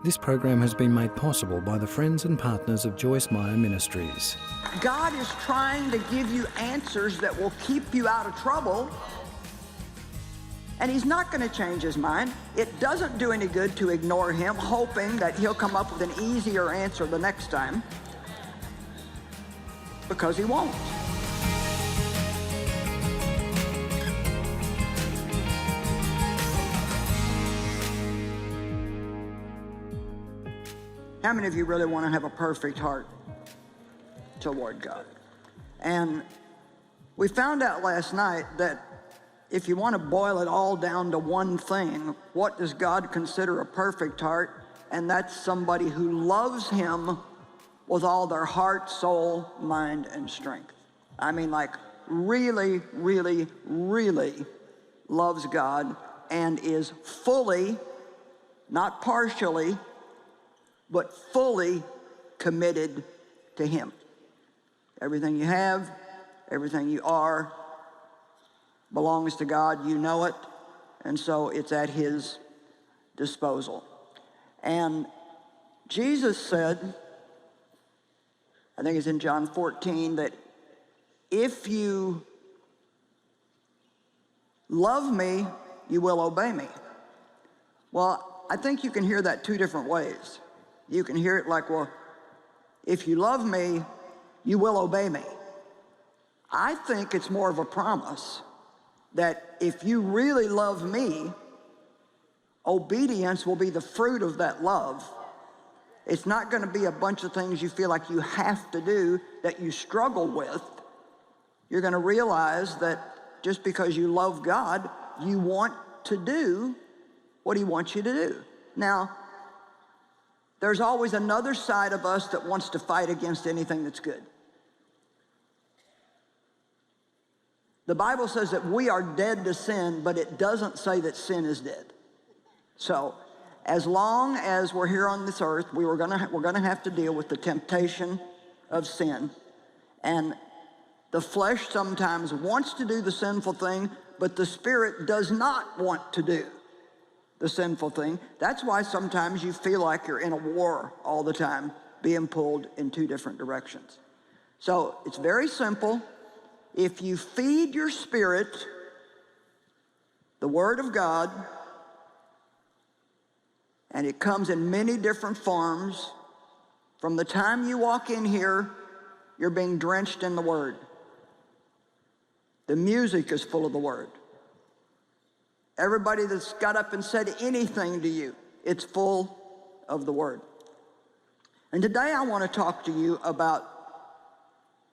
This program has been made possible by the friends and partners of Joyce Meyer Ministries. God is trying to give you answers that will keep you out of trouble, and He's not going to change His mind. It doesn't do any good to ignore Him, hoping that He'll come up with an easier answer the next time, because He won't. How many of you really want to have a perfect heart toward God? And we found out last night that if you want to boil it all down to one thing, what does God consider a perfect heart? And that's somebody who loves Him with all their heart, soul, mind, and strength. I mean, like really, really, really loves God and is fully, not partially, but fully committed to Him. Everything you have, everything you are, belongs to God. You know it, and so it's at His disposal. And Jesus said, I think it's in John 14, that if you love me, you will obey me. Well, I think you can hear that two different ways. You can hear it like, well, if you love me, you will obey me. I think it's more of a promise that if you really love me, obedience will be the fruit of that love. It's not going to be a bunch of things you feel like you have to do that you struggle with. You're going to realize that just because you love God, you want to do what He wants you to do. Now, there's always another side of us that wants to fight against anything that's good. The Bible says that we are dead to sin, but it doesn't say that sin is dead. So, as long as we're here on this earth, we're gonna have to deal with the temptation of sin. And the flesh sometimes wants to do the sinful thing, but the Spirit does not want to do the sinful thing. That's why sometimes you feel like you're in a war all the time, being pulled in two different directions. So it's very simple. If you feed your spirit the Word of God, and it comes in many different forms, from the time you walk in here, you're being drenched in the Word. The music is full of the Word. Everybody that's got up and said anything to you, it's full of the Word. And today I want to talk to you about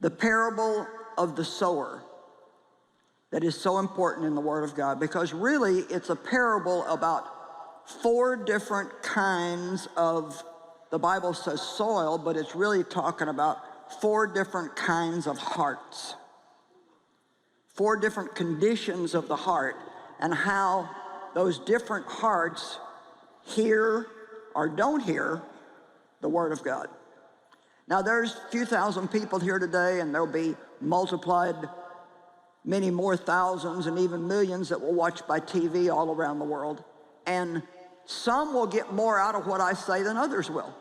the parable of the sower that is so important in the Word of God, because really it's a parable about four different kinds of, the Bible says soil, but it's really talking about four different kinds of hearts. Four different conditions of the heart, and how those different hearts hear or don't hear the Word of God. Now, there's a few thousand people here today, and there'll be multiplied many more thousands and even millions that will watch by TV all around the world. And some will get more out of what I say than others will.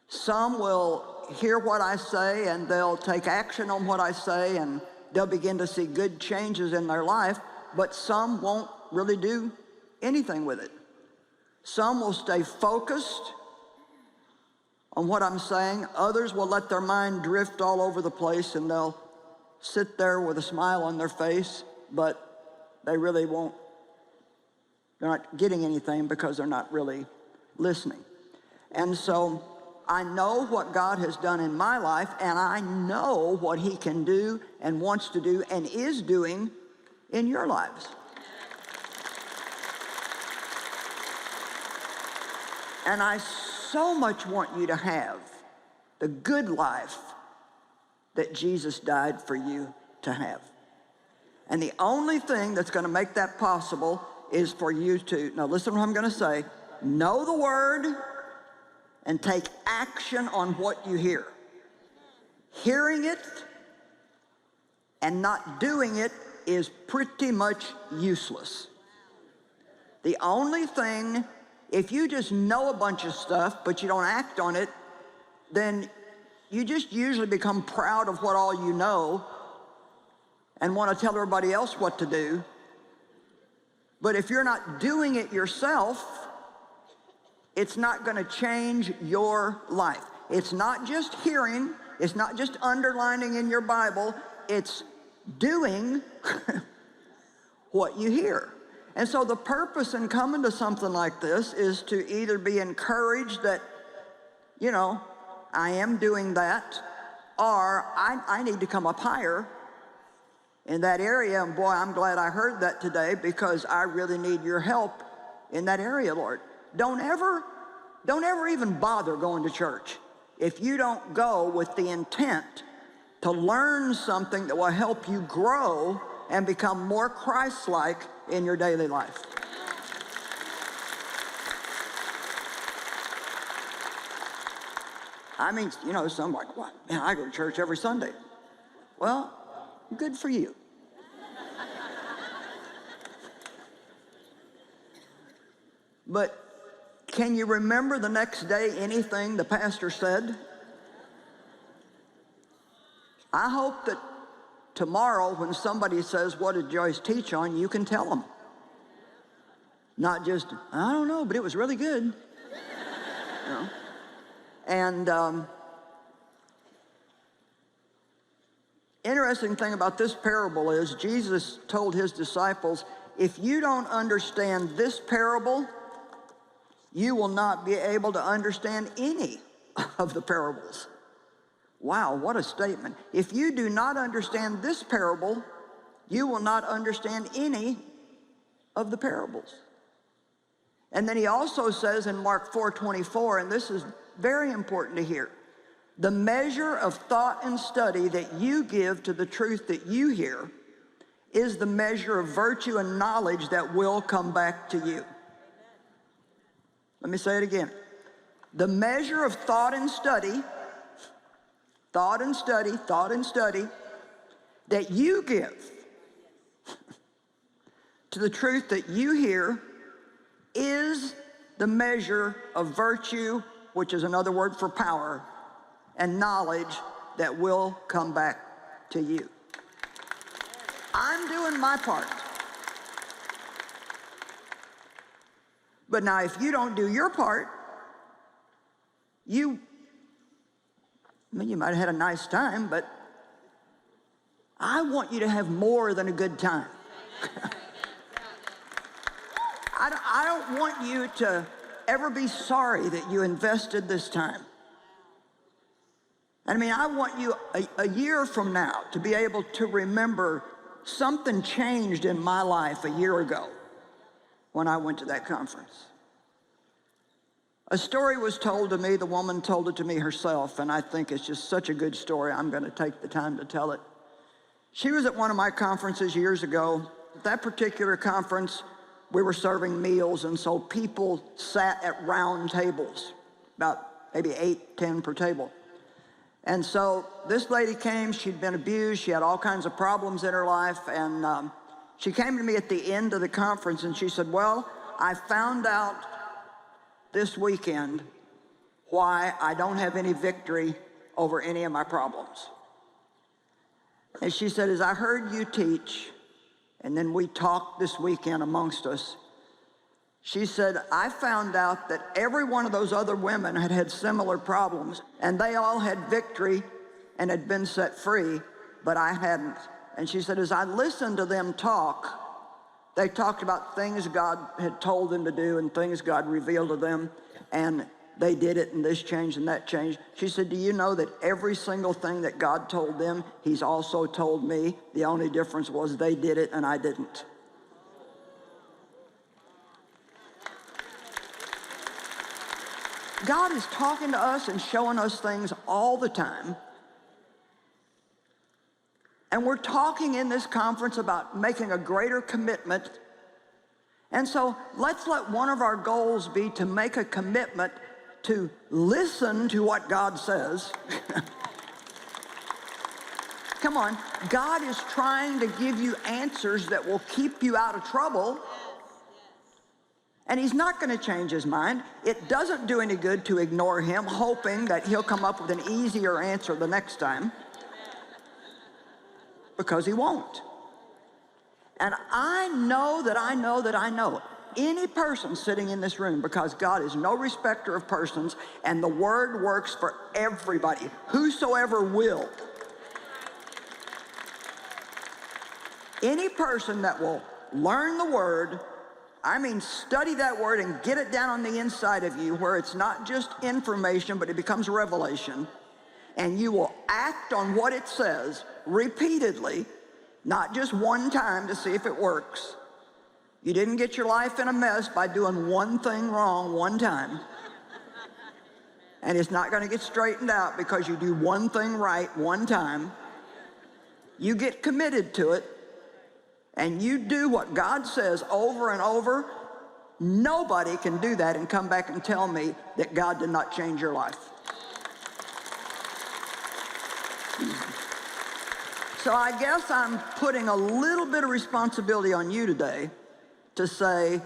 Some will hear what I say, and they'll take action on what I say, and they'll begin to see good changes in their life, but some won't really do anything with it. Some will stay focused on what I'm saying. Others will let their mind drift all over the place, and they'll sit there with a smile on their face, but they really won't. They're not getting anything because they're not really listening. And so I know what God has done in my life, and I know what He can do and wants to do and is doing in your lives. And I so much want you to have the good life that Jesus died for you to have. And the only thing that's going to make that possible is for you to, now listen to what I'm going to say, know the Word and take action on what you hear. Hearing it and not doing it is pretty much useless. The only thing If you just know a bunch of stuff, but you don't act on it, then you just usually become proud of what all you know and want to tell everybody else what to do. But if you're not doing it yourself, it's not going to change your life. It's not just hearing, it's not just underlining in your Bible, it's doing what you hear. And so the purpose in coming to something like this is to either be encouraged that, you know, I am doing that, or I need to come up higher in that area. And boy, I'm glad I heard that today, because I really need your help in that area, Lord. Don't ever even bother going to church if you don't go with the intent to learn something that will help you grow and become more Christ-like in your daily life. I mean, you know, some like, what? Man, I go to church every Sunday. Well, good for you. But can you remember the next day anything the pastor said? I hope that tomorrow when somebody says, what did Joyce teach on, you can tell them. Not just, I don't know, but it was really good. You know? And interesting thing about this parable is Jesus told his disciples, if you don't understand this parable, you will not be able to understand any of the parables. Wow, what a statement. If you do not understand this parable, you will not understand any of the parables. And then he also says in Mark 4:24, and this is very important to hear, the measure of thought and study that you give to the truth that you hear is the measure of virtue and knowledge that will come back to you. Let me say it again. The measure of thought and study that you give to the truth that you hear is the measure of virtue, which is another word for power, and knowledge that will come back to you. I'm doing my part. But now if you don't do your part, you might have had a nice time, but I want you to have more than a good time. I don't want you to ever be sorry that you invested this time. I mean, I want you a year from now to be able to remember something changed in my life a year ago when I went to that conference. A story was told to me, the woman told it to me herself, and I think it's just such a good story, I'm going to take the time to tell it. She was at one of my conferences years ago. At that particular conference, we were serving meals, and so people sat at round tables, about maybe 8, 10 per table. And so this lady came, she'd been abused, she had all kinds of problems in her life, and she came to me at the end of the conference and she said, well, I found out this weekend why I don't have any victory over any of my problems. And she said, as I heard you teach, and then we talked this weekend amongst us, she said, I found out that every one of those other women had had similar problems, and they all had victory and had been set free, but I hadn't. And she said, as I listened to them talk, they talked about things God had told them to do and things God revealed to them, and they did it, and this changed and that changed. She said, do you know that every single thing that God told them, he's also told me? The only difference was they did it and I didn't. God is talking to us and showing us things all the time. And we're talking in this conference about making a greater commitment. And so let's let one of our goals be to make a commitment to listen to what God says. Come on, God is trying to give you answers that will keep you out of trouble. And he's not going to change his mind. It doesn't do any good to ignore him, hoping that he'll come up with an easier answer the next time, because he won't. And I know that I know any person sitting in this room, because God is no respecter of persons, and the word works for everybody, whosoever will. Any person that will learn the word, I mean study that word and get it down on the inside of you, where it's not just information, but it becomes revelation, and you will act on what it says repeatedly, not just one time to see if it works. You didn't get your life in a mess by doing one thing wrong one time. And it's not going to get straightened out because you do one thing right one time. You get committed to it, and you do what God says over and over. Nobody can do that and come back and tell me that God did not change your life. So I guess I'm putting a little bit of responsibility on you today to say,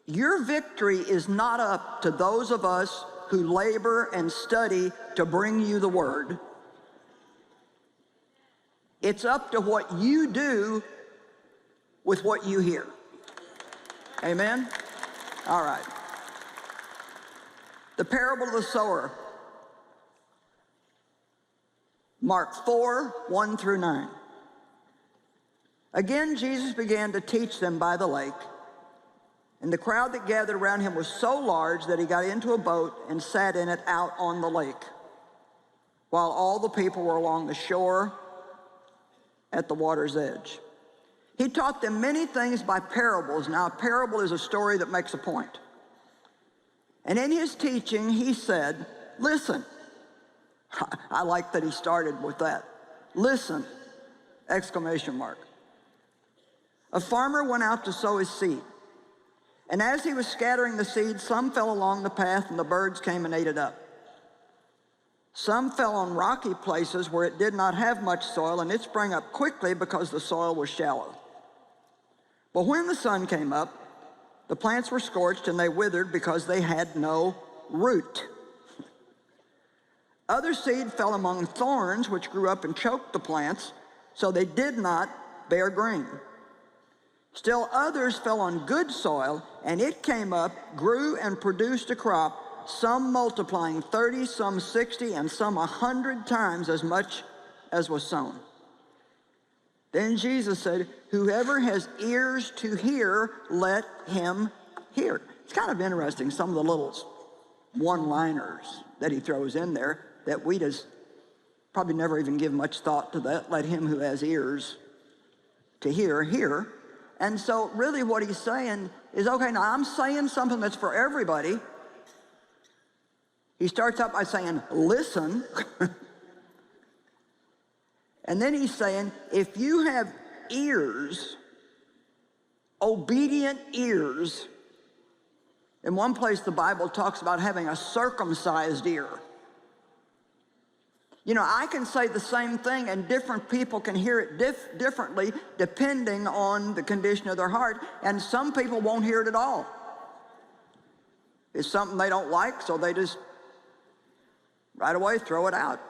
your victory is not up to those of us who labor and study to bring you the word. It's up to what you do with what you hear. Amen? All right. The parable of the sower. Mark 4, 1 through 9. Again, Jesus began to teach them by the lake, and the crowd that gathered around him was so large that he got into a boat and sat in it out on the lake, while all the people were along the shore at the water's edge. He taught them many things by parables. Now, a parable is a story that makes a point. And in his teaching, he said, listen. I like that he started with that. Listen, exclamation mark. A farmer went out to sow his seed. And as he was scattering the seed, some fell along the path, and the birds came and ate it up. Some fell on rocky places where it did not have much soil, and it sprang up quickly because the soil was shallow. But when the sun came up, the plants were scorched and they withered because they had no root. Other seed fell among thorns, which grew up and choked the plants, so they did not bear grain. Still others fell on good soil, and it came up, grew, and produced a crop, some multiplying 30, some 60, and some 100 times as much as was sown. Then Jesus said, whoever has ears to hear, let him hear. It's kind of interesting, some of the little one-liners that he throws in there that we just probably never even give much thought to that. Let him who has ears to hear, hear. And so really what he's saying is, okay, now I'm saying something that's for everybody. He starts out by saying, listen. And then he's saying, if you have ears, obedient ears, in one place the Bible talks about having a circumcised ear. You know, I can say the same thing and different people can hear it differently depending on the condition of their heart, and some people won't hear it at all. It's something they don't like, so they just right away throw it out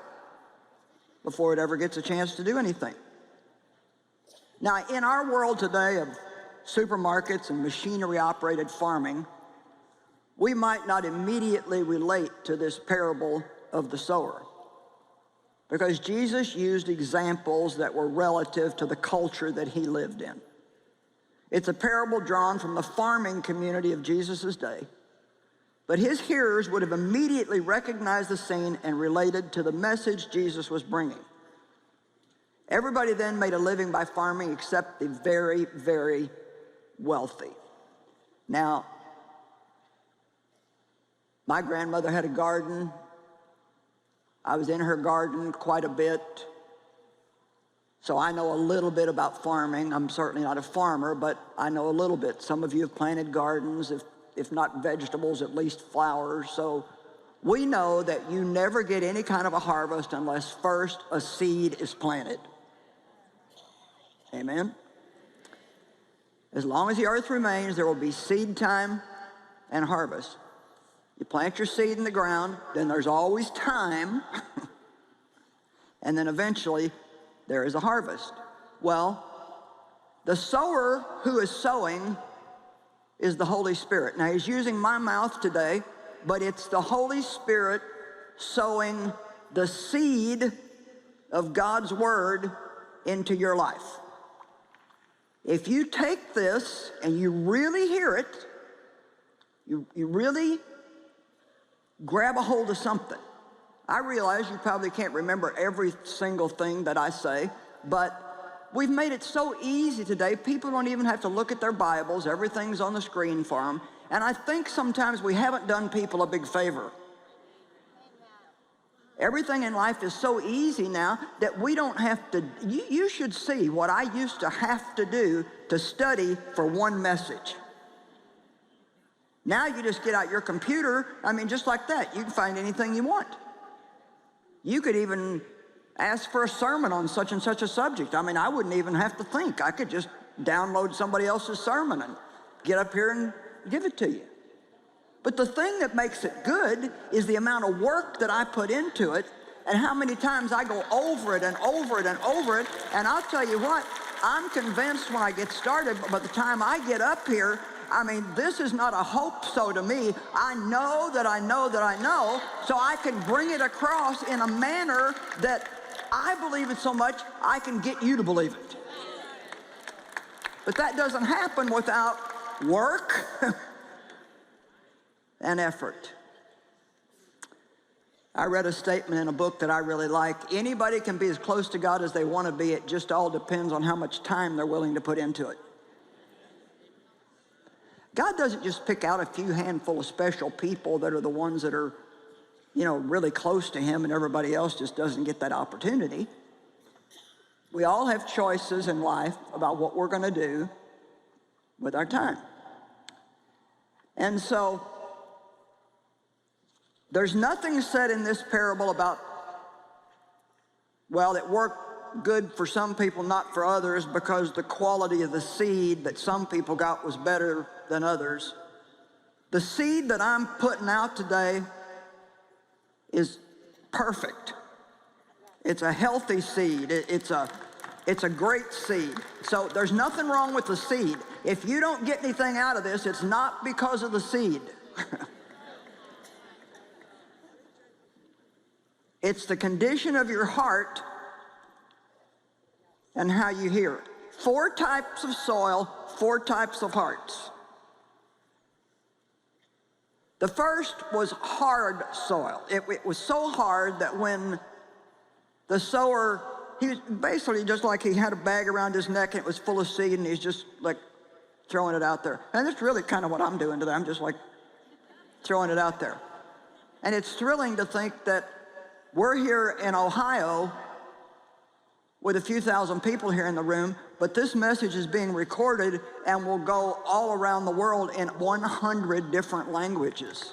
before it ever gets a chance to do anything. Now, in our world today of supermarkets and machinery-operated farming, we might not immediately relate to this parable of the sower, because Jesus used examples that were relative to the culture that he lived in. It's a parable drawn from the farming community of Jesus' day, but his hearers would have immediately recognized the scene and related to the message Jesus was bringing. Everybody then made a living by farming except the very, very wealthy. Now, my grandmother had a garden. I was in her garden quite a bit, so I know a little bit about farming. I'm certainly not a farmer, but I know a little bit. Some of you have planted gardens, if not vegetables, at least flowers. So we know that you never get any kind of a harvest unless first a seed is planted. Amen? As long as the earth remains, there will be seed time and harvest. You plant your seed in the ground, then there's always time, and then eventually there is a harvest. Well, the sower who is sowing is the Holy Spirit. Now, he's using my mouth today, but it's the Holy Spirit sowing the seed of God's Word into your life. If you take this and you really hear it, you really grab a hold of something. I realize you probably can't remember every single thing that I say, but we've made it so easy today. People don't even have to look at their Bibles. Everything's on the screen for them. And I think sometimes we haven't done people a big favor. Everything in life is so easy now that we don't have to. You should see what I used to have to do to study for one message. Now you just get out your computer, just like that. You can find anything you want. You could even ask for a sermon on such and such a subject. I wouldn't even have to think. I could just download somebody else's sermon and get up here and give it to you. But the thing that makes it good is the amount of work that I put into it and how many times I go over it and over it and over it. And I'll tell you what, I'm convinced when I get started, but by the time I get up here, this is not a hope so to me. I know that I know that I know, so I can bring it across in a manner that I believe it so much, I can get you to believe it. But that doesn't happen without work and effort. I read a statement in a book that I really like. Anybody can be as close to God as they want to be. It just all depends on how much time they're willing to put into it. God doesn't just pick out a few handful of special people that are the ones that are, really close to him, and everybody else just doesn't get that opportunity. We all have choices in life about what we're going to do with our time. And so there's nothing said in this parable about, it worked good for some people, not for others, because the quality of the seed that some people got was better than others. The seed that I'm putting out today is perfect. It's a healthy seed. It's a great seed. So there's nothing wrong with the seed. If you don't get anything out of this, it's not because of the seed. It's the condition of your heart and how you hear it. 4 types of soil, 4 types of hearts. The first was hard soil. It was so hard that when the sower, he was basically just like he had a bag around his neck and it was full of seed and he's just like throwing it out there. And that's really kind of what I'm doing today. I'm just like throwing it out there. And it's thrilling to think that we're here in Ohio with a few thousand people here in the room, but this message is being recorded and will go all around the world in 100 different languages.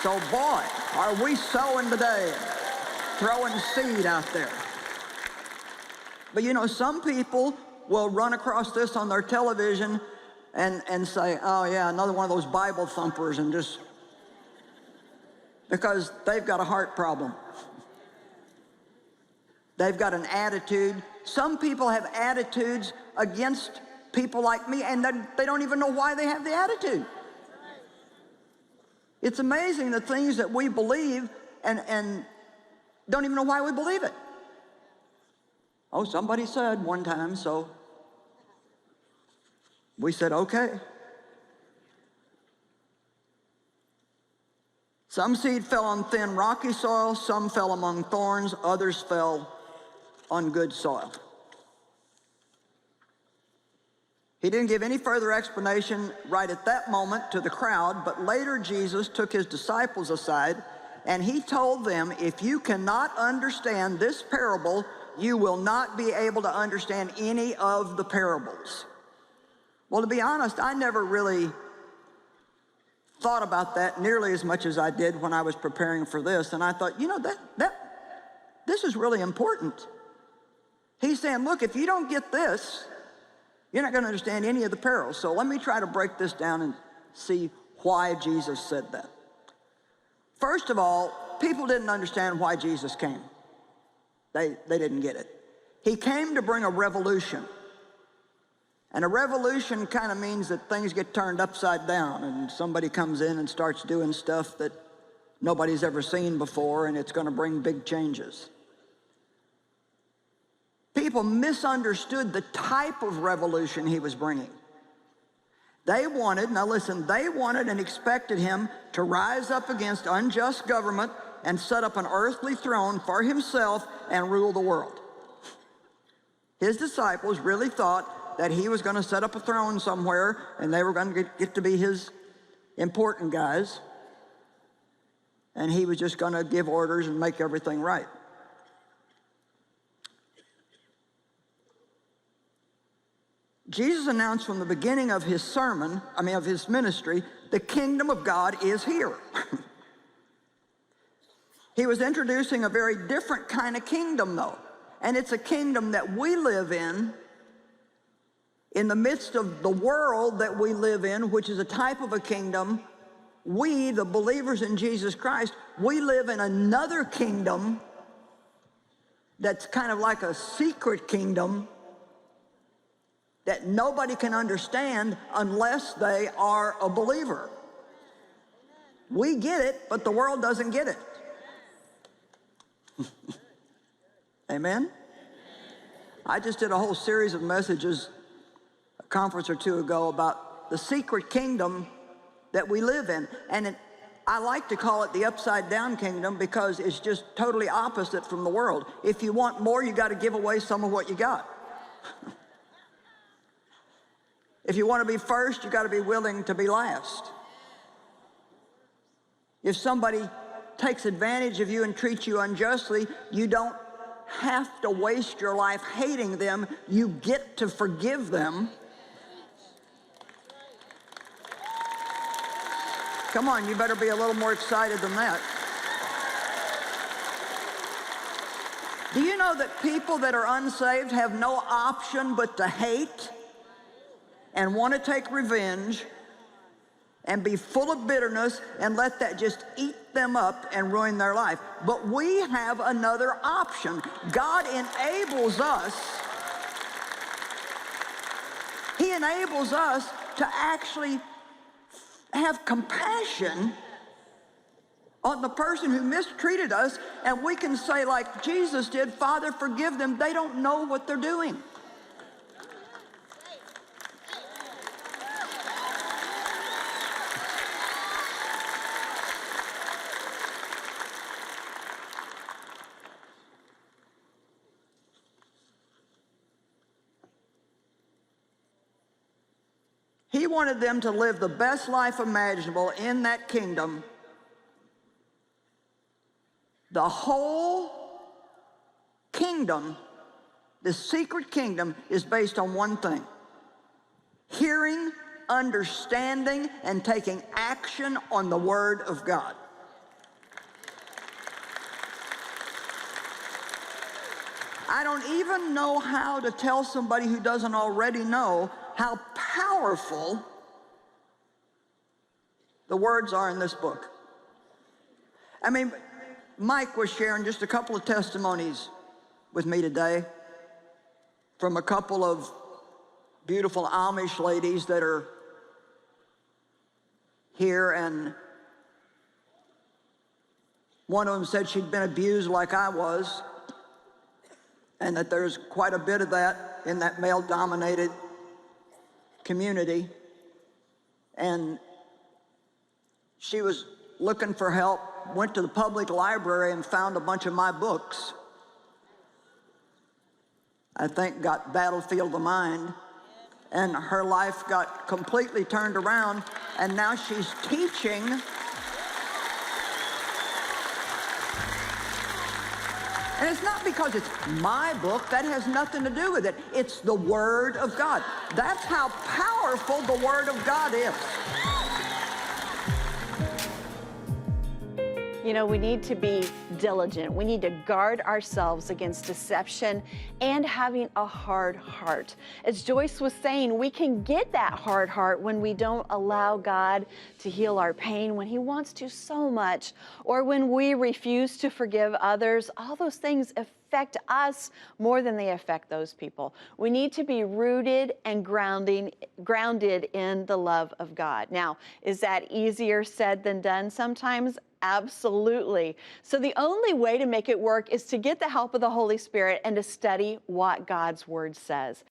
So boy, are we sowing today, throwing seed out there. But some people will run across this on their television and say, oh yeah, another one of those Bible thumpers, and just because they've got a heart problem. They've got an attitude. Some people have attitudes against people like me, and they don't even know why they have the attitude. It's amazing the things that we believe and don't even know why we believe it. Oh, somebody said one time, so we said, okay. Some seed fell on thin, rocky soil, some fell among thorns, others fell on good soil. He didn't give any further explanation right at that moment to the crowd, but later Jesus took his disciples aside and he told them, if you cannot understand this parable, you will not be able to understand any of the parables. Well, to be honest, I never really thought about that nearly as much as I did when I was preparing for this, and I thought, this is really important. He's saying, look, if you don't get this, You're not going to understand any of the parables. So let me try to break this down and see why Jesus said that. First of all, people didn't understand why Jesus came. They didn't get it. He came to bring a revolution. And a revolution kind of means that things get turned upside down and somebody comes in and starts doing stuff that nobody's ever seen before, and it's going to bring big changes. People misunderstood the type of revolution he was bringing. They wanted, now listen, they wanted and expected him to rise up against unjust government and set up an earthly throne for himself and rule the world. His disciples really thought that he was going to set up a throne somewhere and they were going to get to be his important guys, and he was just going to give orders and make everything right. Jesus announced from the beginning of his sermon, of his ministry, the kingdom of God is here. He was introducing a very different kind of kingdom, though. And it's a kingdom that we live in the midst of the world that we live in, which is a type of a kingdom. We, the believers in Jesus Christ, we live in another kingdom that's kind of like a secret kingdom that nobody can understand unless they are a believer. We get it, but the world doesn't get it. Amen? I just did a whole series of messages a conference or two ago about the secret kingdom that we live in. And I like to call it the upside down kingdom because it's just totally opposite from the world. If you want more, you got to give away some of what you got. If you want to be first, you got to be willing to be last. If somebody takes advantage of you and treats you unjustly, you don't have to waste your life hating them. You get to forgive them. Come on, you better be a little more excited than that. Do you know that people that are unsaved have no option but to hate and want to take revenge and be full of bitterness and let that just eat them up and ruin their life? But we have another option. God enables us. He enables us to actually have compassion on the person who mistreated us, and we can say like Jesus did, Father, forgive them. They don't know what they're doing. He wanted them to live the best life imaginable in that kingdom. The whole kingdom, the secret kingdom, is based on one thing: hearing, understanding, and taking action on the Word of God. I don't even know how to tell somebody who doesn't already know how powerful the words are in this book. I mean, Mike was sharing just a couple of testimonies with me today from a couple of beautiful Amish ladies that are here, and one of them said she'd been abused like I was, and that there's quite a bit of that in that male-dominated community. And she was looking for help, went to the public library and found a bunch of my books. I think got Battlefield of the Mind, and her life got completely turned around, and now she's teaching. And it's not because it's my book. That has nothing to do with it. It's the Word of God. That's how powerful the Word of God is. You know, we need to be diligent. We need to guard ourselves against deception and having a hard heart. As Joyce was saying, we can get that hard heart when we don't allow God to heal our pain, when He wants to so much, or when we refuse to forgive others. All those things affect us more than they affect those people. We need to be rooted and grounded in the love of God. Now, is that easier said than done sometimes? Absolutely. So the only way to make it work is to get the help of the Holy Spirit and to study what God's Word says.